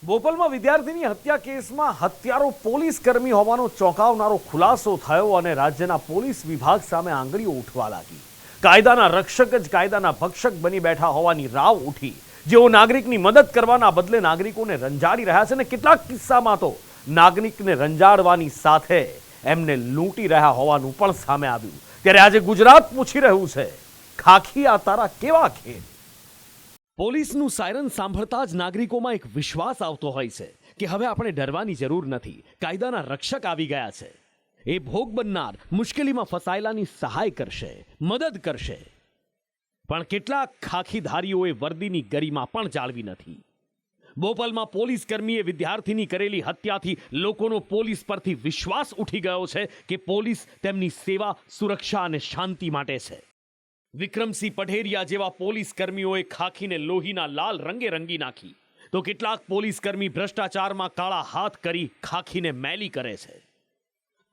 બોપલમાં વિદ્યાર્થીની હત્યા કેસમાં હત્યારો પોલીસ કર્મી હોવાનો ચોંકાવનારો ખુલાસો થયો અને રાજ્યના પોલીસ વિભાગ સામે આંગળીઓ ઉઠવા લાગી। કાયદાના રક્ષક જ કાયદાના ભક્ષક બની બેઠા હોવાની રાવ ઉઠી, જેઓ નાગરિકની મદદ કરવાના બદલે નાગરિકોને રંજાડી રહ્યા છે અને કેટલાક કિસ્સામાં તો નાગરિકને રંજાડવાની સાથે એમને લૂંટી રહ્યા હોવાનું પણ સામે આવ્યું। ત્યારે આજે ગુજરાત પૂછી રહ્યું છે, ખાખી આ તારા કેવા ખેલ? પોલીસનું સાયરન સાંભળતા જ નાગરિકોમાં એક વિશ્વાસ આવતો હોય છે કે હવે આપણે ડરવાની જરૂર નથી, કાયદાના રક્ષક આવી ગયા છે। એ ભોગ બનનાર મુશ્કેલીમાં ફસાયેલાની સહાય કરશે, મદદ કરશે। પણ કેટલાક ખાખીધારીઓએ વર્દીની ગરિમા પણ જાળવી નથી। બોપલમાં પોલીસ કર્મીએ વિદ્યાર્થીની કરેલી હત્યાથી લોકોનો પોલીસ પરથી વિશ્વાસ ઉઠી ગયો છે કે પોલીસ તેમની સેવા, સુરક્ષા અને શાંતિ માટે છે। વિક્રમસિંહ પઢેરિયા જેવા પોલીસ કર્મીઓએ ખાખીને લોહીના લાલ રંગે રંગી નાખી, તો કેટલાક પોલીસ કર્મી ભ્રષ્ટાચારમાં કાળા હાથ કરી ખાખીને મેલી કરે છે।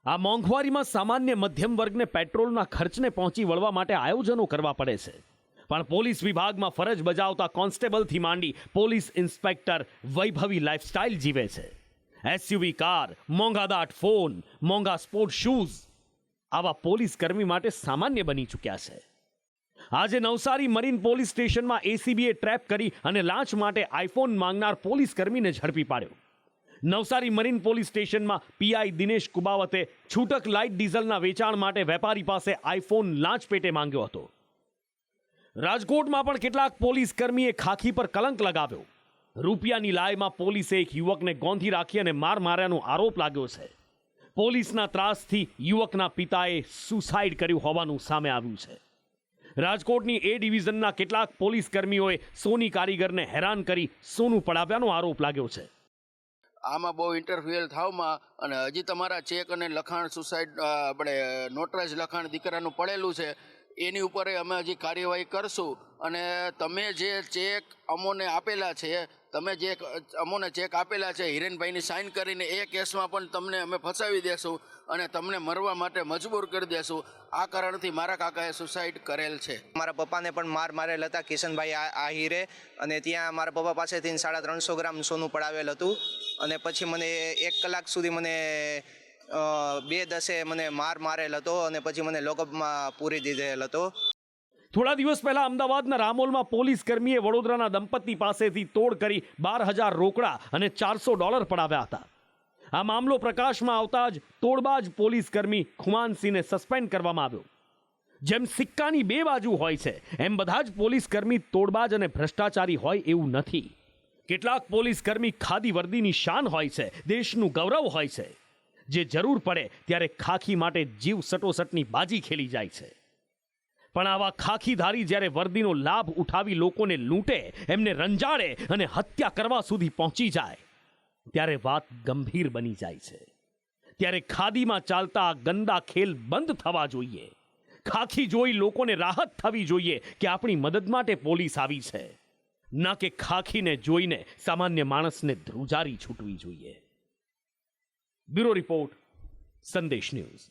આ મોંઘવારીમાં સામાન્ય મધ્યમ વર્ગને પેટ્રોલના ખર્ચને પહોંચી વળવા માટે આયોજનો કરવા પડે છે, પણ પોલીસ વિભાગમાં ફરજ બજાવતા કોન્સ્ટેબલથી માંડી પોલીસ ઇન્સ્પેક્ટર વૈભવી લાઈફસ્ટાઈલ જીવે છે। એસયુવી કાર, મોંઘાદાટ ફોન, મોંઘા સ્પોર્ટ શૂઝ આવા પોલીસ કર્મી માટે સામાન્ય બની ચૂક્યા છે। આજે નવસારી મરીન પોલીસ સ્ટેશનમાં એસીબીએ ટ્રેપ કરી અને લાંચ માટે આઈફોન માંગનાર પોલીસ કર્મીને ઝડપી પાડ્યો। નવસારી મરીન પોલીસ સ્ટેશનમાં પીઆઈ દિનેશ કુબાવતે છૂટક લાઇટ ડીઝલના વેચાણ માટે વેપારી પાસે આઈફોન લાંચ પેટે માંગ્યો હતો। રાજકોટમાં પણ કેટલાક પોલીસ કર્મીએ ખાખી પર કલંક લગાવ્યો। રૂપિયાની લાયમાં પોલીસે એક યુવકને ગોંધી રાખી અને માર માર્યાનો આરોપ લાગ્યો છે। પોલીસના ત્રાસથી યુવકના પિતાએ સુસાઇડ કર્યું હોવાનું સામે આવ્યું છે। રાજકોટની એ ડિવિઝનના કેટલાક પોલીસ કર્મીઓએ સોની કારીગરને હેરાન કરી સોનું પડાવ્યાનો આરોપ લાગ્યો છે। આમાં બહુ ઇન્ટરફિયર થાવમાં અને હજી તમારા ચેક અને લખાણ સુસાઇડ આપણે નોટરાઇઝ લખાણ દીકરાનું પડેલું છે, એની ઉપર અમે હજી કાર્યવાહી કરશું। અને તમે જે ચેક અમોને આપેલા છે, હિરેનભાઈની સાઇન કરીને એ કેસમાં પણ તમને અમે ફસાવી દેશું અને તમને મરવા માટે મજબૂર કરી દેશું। આ કારણથી મારા કાકાએ સુસાઇડ કરેલ છે। મારા પપ્પાને પણ મારેલ હતા, કિશનભાઈ આહિરે, અને ત્યાં મારા પપ્પા પાસેથી 350 ગ્રામ સોનું પડાવેલ હતું। અને પછી મને 1 કલાક સુધી મને 2:10 મને મારેલ હતો અને પછી મને લોકઅપમાં પૂરી દીધેલ હતો। થોડા દિવસ પહેલા અમદાવાદના રામોલમાં પોલીસ કર્મીએ વડોદરાના દંપતી પાસેથી તોડ કરી 12,000 રોકડા અને $400 પડાવ્યા હતા। આ મામલો પ્રકાશમાં આવતા જ તોડબાજ પોલીસ કર્મી ખુમાનસિંહને સસ્પેન્ડ કરવામાં આવ્યો। જેમ સિક્કાની બે બાજુ હોય છે, એમ બધા જ પોલીસ કર્મી તોડબાજ અને ભ્રષ્ટાચારી હોય એવું નથી। કેટલાક પોલીસ કર્મી ખાદી વર્દીની શાન હોય છે, દેશનું ગૌરવ હોય છે, જે જરૂર પડે ત્યારે ખાખી માટે જીવ સટોસટની બાજી ખેલી જાય છે। પણ આવા ખાખીધારી જ્યારે વર્દીનો લાભ ઉઠાવી લોકોને લૂંટે, એમને રંજાડે અને હત્યા કરવા સુધી પહોંચી જાય, ત્યારે વાત ગંભીર બની જાય છે। ત્યારે ખાદીમાં ચાલતા આ ગંદા ખેલ બંધ થવા જોઈએ। ખાખી જોઈ લોકોને રાહત થવી જોઈએ કે આપણી મદદ માટે પોલીસ આવી છે, ના કે ખાખીને જોઈને સામાન્ય માણસને ધ્રુજારી છૂટવી જોઈએ। બ્યુરો રિપોર્ટ, સંદેશ ન્યૂઝ।